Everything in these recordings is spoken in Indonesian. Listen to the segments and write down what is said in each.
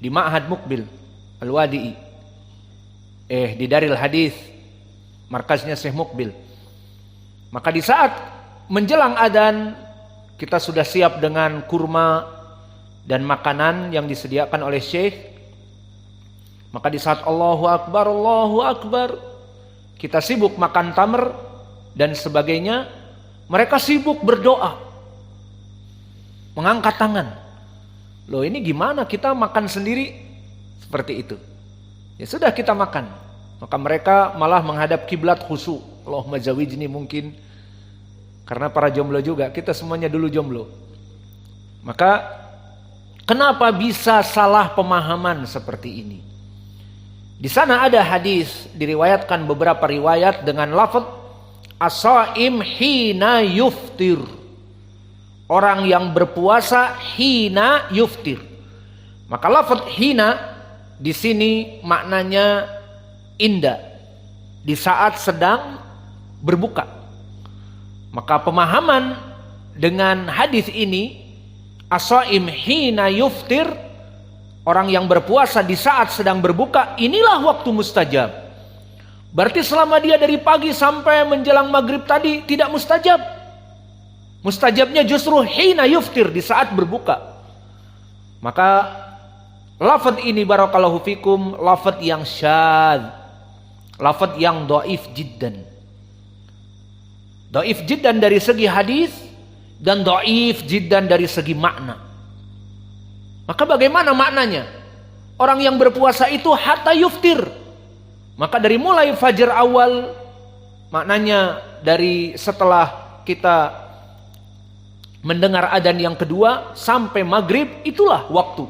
di Ma'had Muqbil Al-Wadi'i, di Daril Hadis, markaznya Syekh Muqbil. Maka di saat menjelang adzan, kita sudah siap dengan kurma dan makanan yang disediakan oleh Syekh. Maka di saat Allahu Akbar, kita sibuk makan tamr dan sebagainya. Mereka sibuk berdoa, mengangkat tangan. Loh, ini gimana kita makan sendiri? Seperti itu. Ya sudah, kita makan. Maka mereka malah menghadap kiblat khusyuk. Allahumma zawijni mungkin. Karena para jomblo juga, kita semuanya dulu jomblo. Maka kenapa bisa salah pemahaman seperti ini? Di sana ada hadis, diriwayatkan beberapa riwayat dengan lafaz as-shaim hina yuftir. Orang yang berpuasa hina yuftir. Maka lafaz hina di sini maknanya inda, di saat sedang berbuka. Maka pemahaman dengan hadis ini, as-shaim hina yuftir, orang yang berpuasa di saat sedang berbuka, inilah waktu mustajab. Berarti selama dia dari pagi sampai menjelang maghrib tadi tidak mustajab. Mustajabnya justru hina yuftir, di saat berbuka. Maka lafaz ini barakallahu fikum lafaz yang syadz, lafaz yang dhaif jiddan. Dhaif jiddan dari segi hadis dan dhaif jiddan dari segi makna. Maka bagaimana maknanya? Orang yang berpuasa itu hatta yuftir. Maka dari mulai fajar awal, maknanya dari setelah kita mendengar adzan yang kedua sampai maghrib, itulah waktu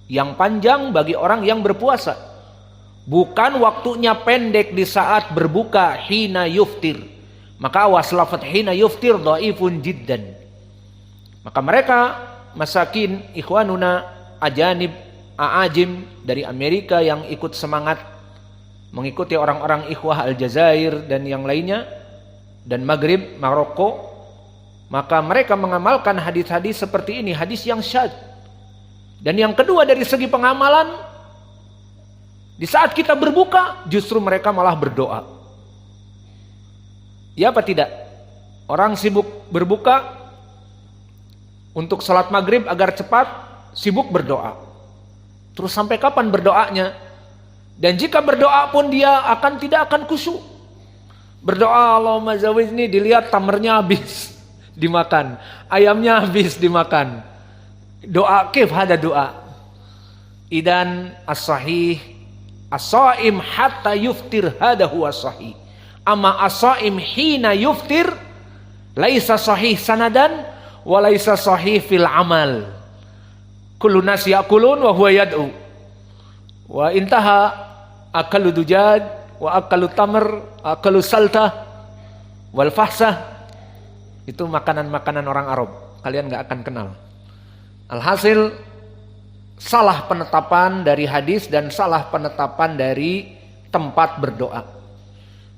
yang panjang bagi orang yang berpuasa. Bukan waktunya pendek di saat berbuka hina yuftir. Maka awas, lafaz hina yuftir dhaifun jiddan. Maka mereka masakin ikhwanuna ajanib aajim dari Amerika yang ikut semangat mengikuti orang-orang ikhwah Aljazair dan yang lainnya, dan Maghrib, Maroko, maka mereka mengamalkan hadis-hadis seperti ini, hadis yang syadz. Dan yang kedua dari segi pengamalan, di saat kita berbuka justru mereka malah berdoa. Ya apa tidak? Orang sibuk berbuka untuk salat maghrib agar cepat, sibuk berdoa. Terus sampai kapan berdoanya? Dan jika berdoa pun dia tidak akan khusyuk. Berdoa Allahumma zawijni, dilihat tamernya habis dimakan, ayamnya habis dimakan. Doa kif hada doa. Idan as-sahih as-shaim hatta yuftir, hada huwa sahih. Amma as-shaim hina yuftir laisa sahih sanadan wa laisa sahih fil amal. Kullu nas ya'kulun wa huwa yad'u. Wa intaha akalu dujad wa akalu tamr, akalu saltah wal fahsah. Itu makanan-makanan orang Arab. Kalian enggak akan kenal. Alhasil salah penetapan dari hadis dan salah penetapan dari tempat berdoa.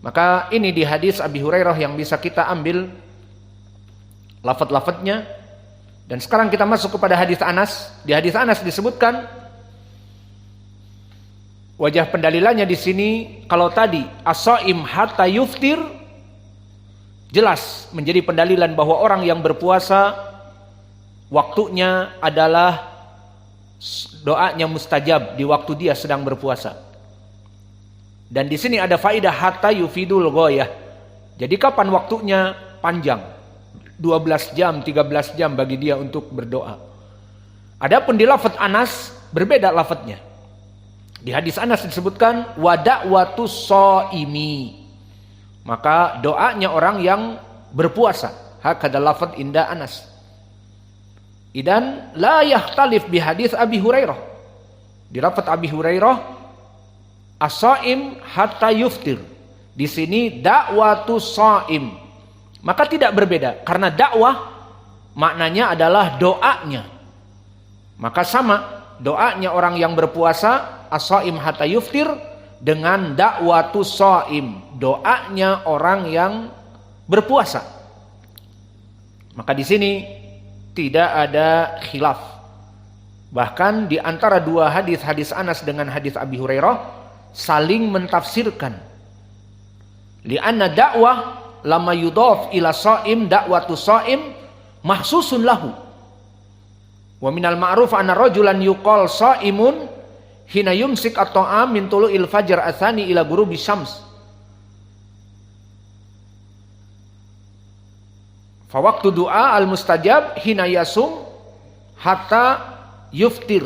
Maka ini di hadis Abi Hurairah yang bisa kita ambil lafaz-lafaznya. Dan sekarang kita masuk kepada hadis Anas. Di hadis Anas disebutkan, wajah pendalilannya di sini, kalau tadi as-shaim hatta yuftir, jelas menjadi pendalilan bahwa orang yang berpuasa waktunya adalah doanya mustajab di waktu dia sedang berpuasa. Dan di sini ada faidah hatta yufidul ghayah. Jadi kapan waktunya panjang? 12 jam, 13 jam bagi dia untuk berdoa. Adapun di lafaz Anas berbeda lafaznya. Di hadis Anas disebutkan wa da'watus shaimi. Maka doanya orang yang berpuasa. Hakada lafaz inda Anas. Idan la yahtalif bi hadis Abi Hurairah. Di lafaz Abi Hurairah as-shaim hatta yuftir. Di sini da'watus shaim. Maka tidak berbeda karena dakwah maknanya adalah doanya. Maka sama doanya orang yang berpuasa as-shaim hatta yuftir dengan da'watus shaim, doanya orang yang berpuasa. Maka di sini tidak ada khilaf Bahkan di antara dua hadis Anas dengan hadis Abi Hurairah saling mentafsirkan. Li'anna dakwah lama yudhaf ila shaim dakwatu shaim mahsusun lahu. Wa minal ma'ruf anna rajulan yuqal shaimun hina yumsik at-ta'am min tulu'il fajr atsani ila ghurubi syams. Fa waqtu du'a al-mustajab hina yasum hatta yuftir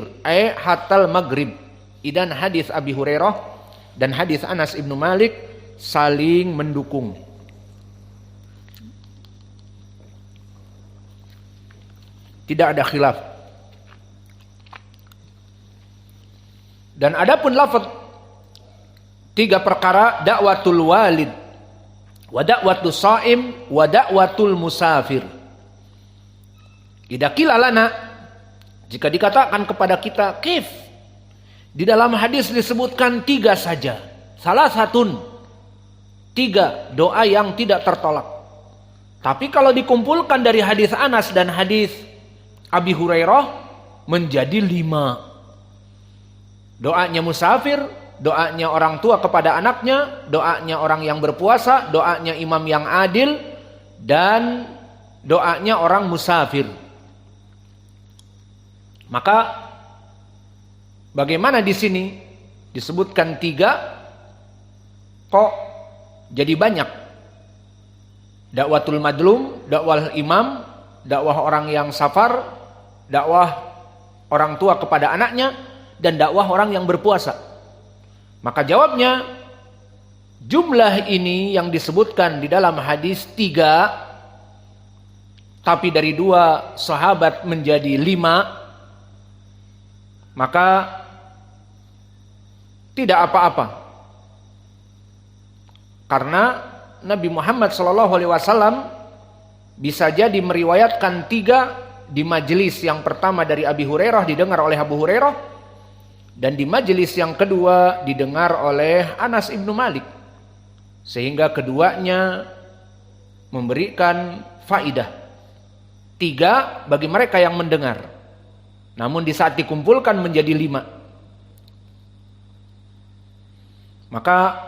hatal maghrib. Idan hadis Abi Hurairah dan hadis Anas ibnu Malik saling mendukung. Tidak ada khilaf. Dan adapun lafaz 3 perkara, dakwatul walid, wa dakwatus shaim, wa dakwatul musafir. Idza qila lana, jika dikatakan kepada kita, kif? Di dalam hadis disebutkan 3 saja. Salah satun, 3 doa yang tidak tertolak. Tapi kalau dikumpulkan dari hadis Anas dan hadis Abi Hurairah menjadi 5. Doanya musafir, doanya orang tua kepada anaknya, doanya orang yang berpuasa, doanya imam yang adil, dan doanya orang musafir. Maka bagaimana di sini disebutkan 3 kok jadi banyak? Dakwatul madlum, dakwah imam, dakwah orang yang safar, dakwah orang tua kepada anaknya, dan dakwah orang yang berpuasa. Maka jawabnya, jumlah ini yang disebutkan di dalam hadis 3, tapi dari 2 sahabat menjadi 5, maka tidak apa-apa. Karena Nabi Muhammad SAW bisa jadi meriwayatkan 3 di majelis yang pertama dari Abi Hurairah didengar oleh Abu Hurairah, dan di majelis yang kedua didengar oleh Anas ibnu Malik, sehingga keduanya memberikan faidah 3 bagi mereka yang mendengar. Namun di saat dikumpulkan menjadi 5. Maka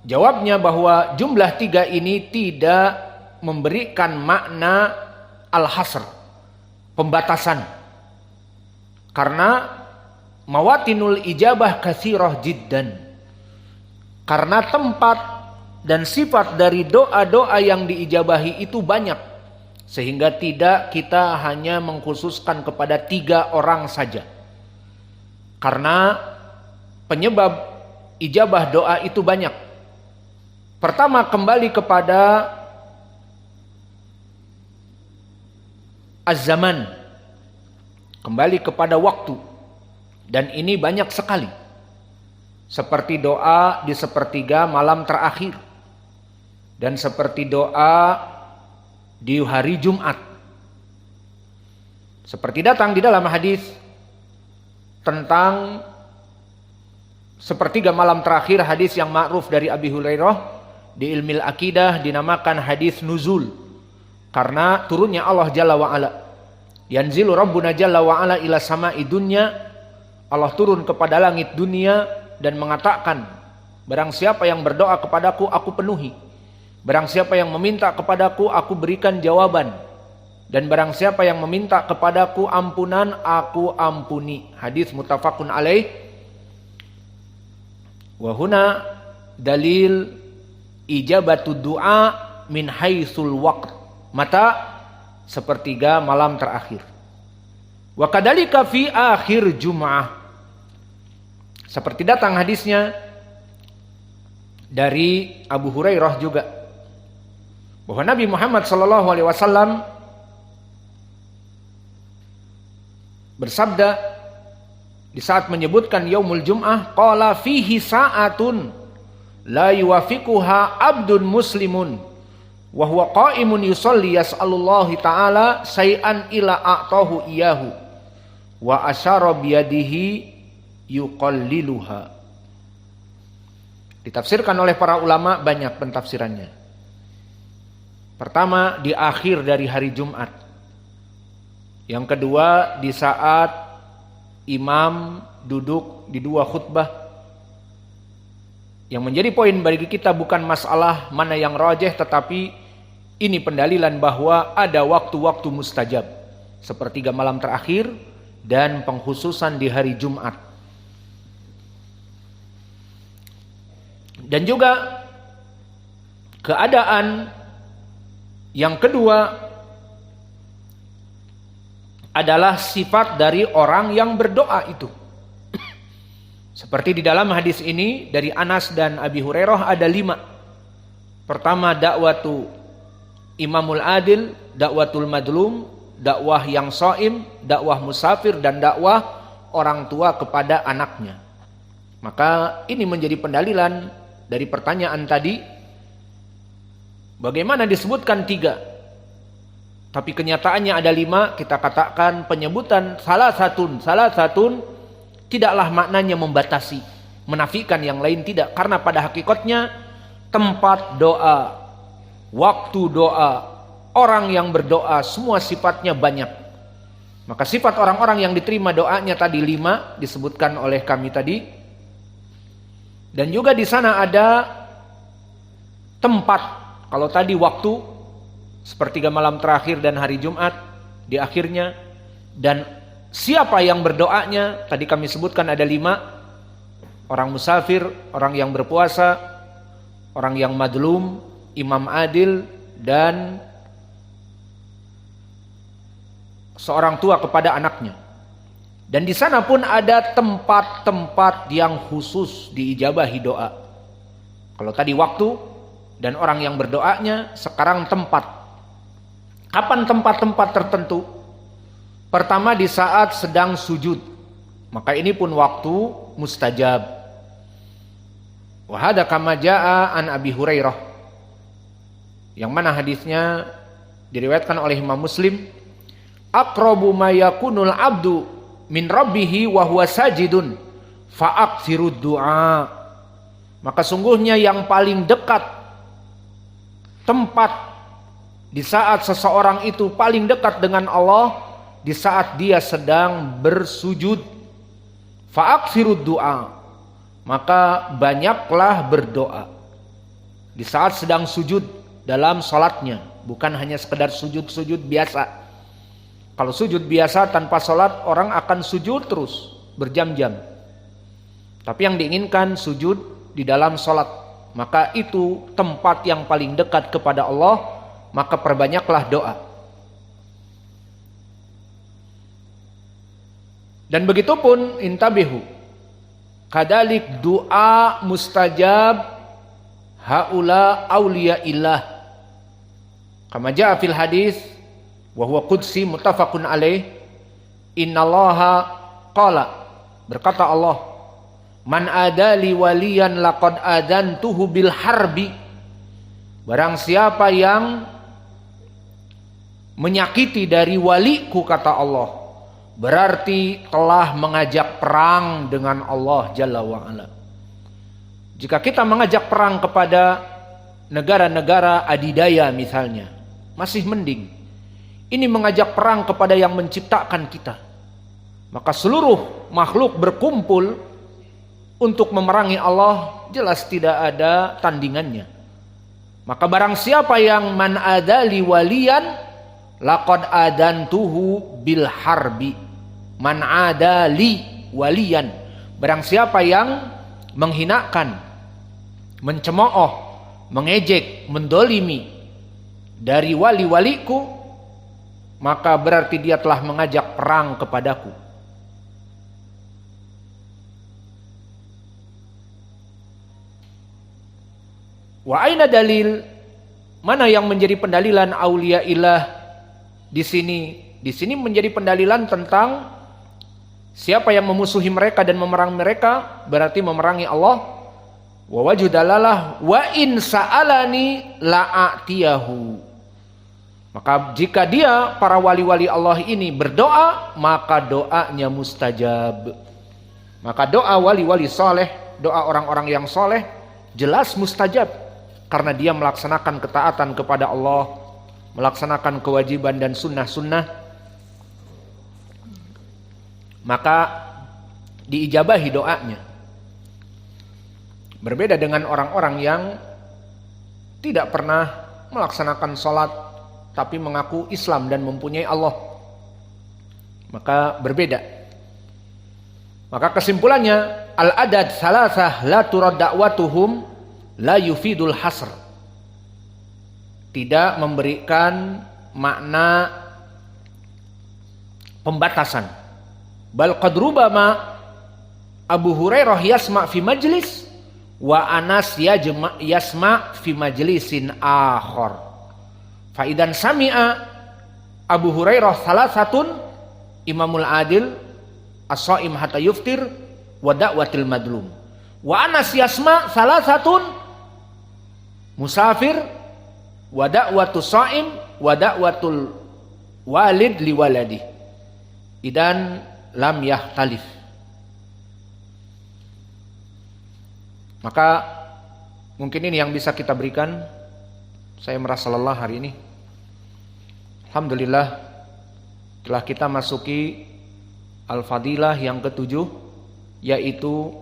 jawabnya bahwa jumlah 3 ini tidak memberikan makna al-hasr, pembatasan. Karena mawatinul ijabah katsirah jiddan. Karena tempat dan sifat dari doa-doa yang diijabahi itu banyak, sehingga tidak kita hanya mengkhususkan kepada 3 orang saja. Karena penyebab ijabah doa itu banyak. Pertama, kembali kepada az-zaman, kembali kepada waktu. Dan ini banyak sekali. Seperti doa di sepertiga malam terakhir. Dan seperti doa di hari Jumat. Seperti datang di dalam hadis tentang sepertiga malam terakhir, hadis yang ma'ruf dari Abi Hurairah, di ilmil akidah dinamakan hadis nuzul. Karena turunnya Allah Jalla wa'ala. Yanzilu Rabbuna Jalla wa'ala ila sama'i dunya. Allah turun kepada langit dunia dan mengatakan, barang siapa yang berdoa kepadaku, aku penuhi. Barang siapa yang meminta kepadaku, aku berikan jawaban. Dan barang siapa yang meminta kepadaku ampunan, aku ampuni. Hadis muttafaqun alaih. Wa huna dalil ijabatu du'a min haitsul waqt. Mata sepertiga malam terakhir. Wa kadzalika fi akhir Jum'ah. Seperti datang hadisnya dari Abu Hurairah juga, bahwa Nabi Muhammad SAW bersabda di saat menyebutkan yaumul Jum'ah, qala fihi sa'atun la yuwafiquha abdun muslimun wa huwa qa'imun yusalli yas'alullahi ta'ala say'an ila a'tahu iyahu wa asyara biyadihi yuqalliluha. Ditafsirkan oleh para ulama, banyak pentafsirannya. Pertama, di akhir dari hari Jumat. Yang kedua, di saat imam duduk di 2 khutbah. Yang menjadi poin bagi kita bukan masalah mana yang rajih, tetapi ini pendalilan bahwa ada waktu-waktu mustajab, sepertiga malam terakhir dan pengkhususan di hari Jumat. Dan juga keadaan yang kedua adalah sifat dari orang yang berdoa itu. Seperti di dalam hadis ini dari Anas dan Abi Hurairah ada 5. Pertama, dakwatu imamul adil, dakwatul madlum, dakwah yang shaim, dakwah musafir, dan dakwah orang tua kepada anaknya. Maka ini menjadi pendalilan dari pertanyaan tadi. Bagaimana disebutkan 3, tapi kenyataannya ada 5. Kita katakan penyebutan salah satun tidaklah maknanya membatasi, menafikan yang lain, tidak. Karena pada hakikatnya tempat doa, waktu doa, orang yang berdoa, semua sifatnya banyak. Maka sifat orang-orang yang diterima doanya tadi 5 disebutkan oleh kami tadi. Dan juga di sana ada tempat. Kalau tadi waktu, sepertiga malam terakhir dan hari Jumat di akhirnya. Dan siapa yang berdoanya, tadi kami sebutkan ada 5. Orang musafir, orang yang berpuasa, orang yang madlum, imam adil, dan seorang tua kepada anaknya. Dan di sana pun ada tempat-tempat yang khusus diijabahi doa. Kalau tadi waktu dan orang yang berdoanya, sekarang tempat. Kapan tempat-tempat tertentu? Pertama di saat sedang sujud, maka ini pun waktu mustajab. Wa hada kama jaa an Abi Hurairah, yang mana hadisnya diriwayatkan oleh Imam Muslim, aqrabu ma yakunul abdu min rabbihi wa huwa sajidun fa aktsirud du'a. Maka sungguhnya yang paling dekat tempat di saat seseorang itu paling dekat dengan Allah di saat dia sedang bersujud. Fa'aksirud du'a, maka banyaklah berdoa di saat sedang sujud dalam salatnya, bukan hanya sekedar sujud-sujud biasa. Kalau sujud biasa tanpa salat, orang akan sujud terus berjam-jam. Tapi yang diinginkan sujud di dalam salat, maka itu tempat yang paling dekat kepada Allah, maka perbanyaklah doa. Dan begitu pun intabihu, kadalik doa mustajab haula auliya illah, kama jaa fil hadis wa huwa qudsi muttafaqun alaih, innallaha qala, berkata Allah, man adali waliyan laqad adantuhu bil harbi, barang siapa yang menyakiti dari waliku, kata Allah, berarti telah mengajak perang dengan Allah Jalla wa'ala. Jika kita mengajak perang kepada negara-negara adidaya misalnya, masih mending. Ini mengajak perang kepada yang menciptakan kita. Maka seluruh makhluk berkumpul untuk memerangi Allah, jelas tidak ada tandingannya. Maka barang siapa yang man adali waliyan laqad adantuhu bil harbi. Man adali waliyan, barang siapa yang menghinakan, mencemooh, mengejek, mendolimi dari wali-waliku, maka berarti dia telah mengajak perang kepadaku. Wa aina dalil, mana yang menjadi pendalilan aulia ilah di sini? Di sini menjadi pendalilan tentang siapa yang memusuhi mereka dan memerangi mereka, berarti memerangi Allah. Wa wajhu dalalah wa in sa'alani la'atiyahu. Maka jika dia, para wali-wali Allah ini berdoa, maka doanya mustajab. Maka doa wali-wali soleh, doa orang-orang yang soleh, jelas mustajab. Karena dia melaksanakan ketaatan kepada Allah, melaksanakan kewajiban dan sunnah-sunnah, maka diijabahi doanya. Berbeda dengan orang-orang yang tidak pernah melaksanakan sholat tapi mengaku Islam dan mempunyai Allah. Maka berbeda. Maka kesimpulannya, al-adad salasah la turad da'watuhum la yufidul hasr. Tidak memberikan makna pembatasan. Bal qad rubama Abu Hurairah yasma' fi majlis wa Anas yasma' fi majlisin akhar. Fa idan sami'a Abu Hurairah salasatun imamul adil as-shaim hatta yuftir wa da'watil madlum. Wa Anas yasma' salasatun musafir wa da'watus shaim wa da'watul walid li waladi. Idan lam yahtalif. Maka mungkin ini yang bisa kita berikan. Saya merasa lelah hari ini. Alhamdulillah telah kita masuki al-fadilah yang ketujuh, yaitu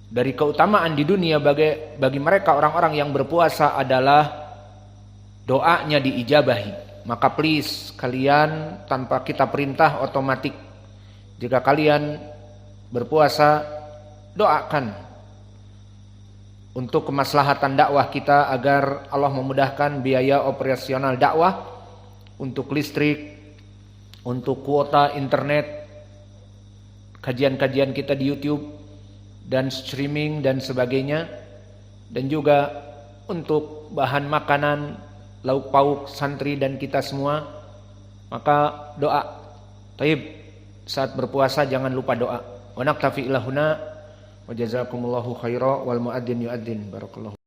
dari keutamaan di dunia bagi mereka orang-orang yang berpuasa adalah doanya diijabahi. Maka please kalian tanpa kita perintah otomatik, jika kalian berpuasa, doakan untuk kemaslahatan dakwah kita agar Allah memudahkan biaya operasional dakwah, untuk listrik, untuk kuota internet, kajian-kajian kita di YouTube dan streaming dan sebagainya, dan juga untuk bahan makanan, lauk pauk santri dan kita semua. Maka doa. Taib, saat berpuasa jangan lupa doa. Wa naktafi ilahuna wa jazakumullahu khaira wal muadzin yuadzin. Barakallahu.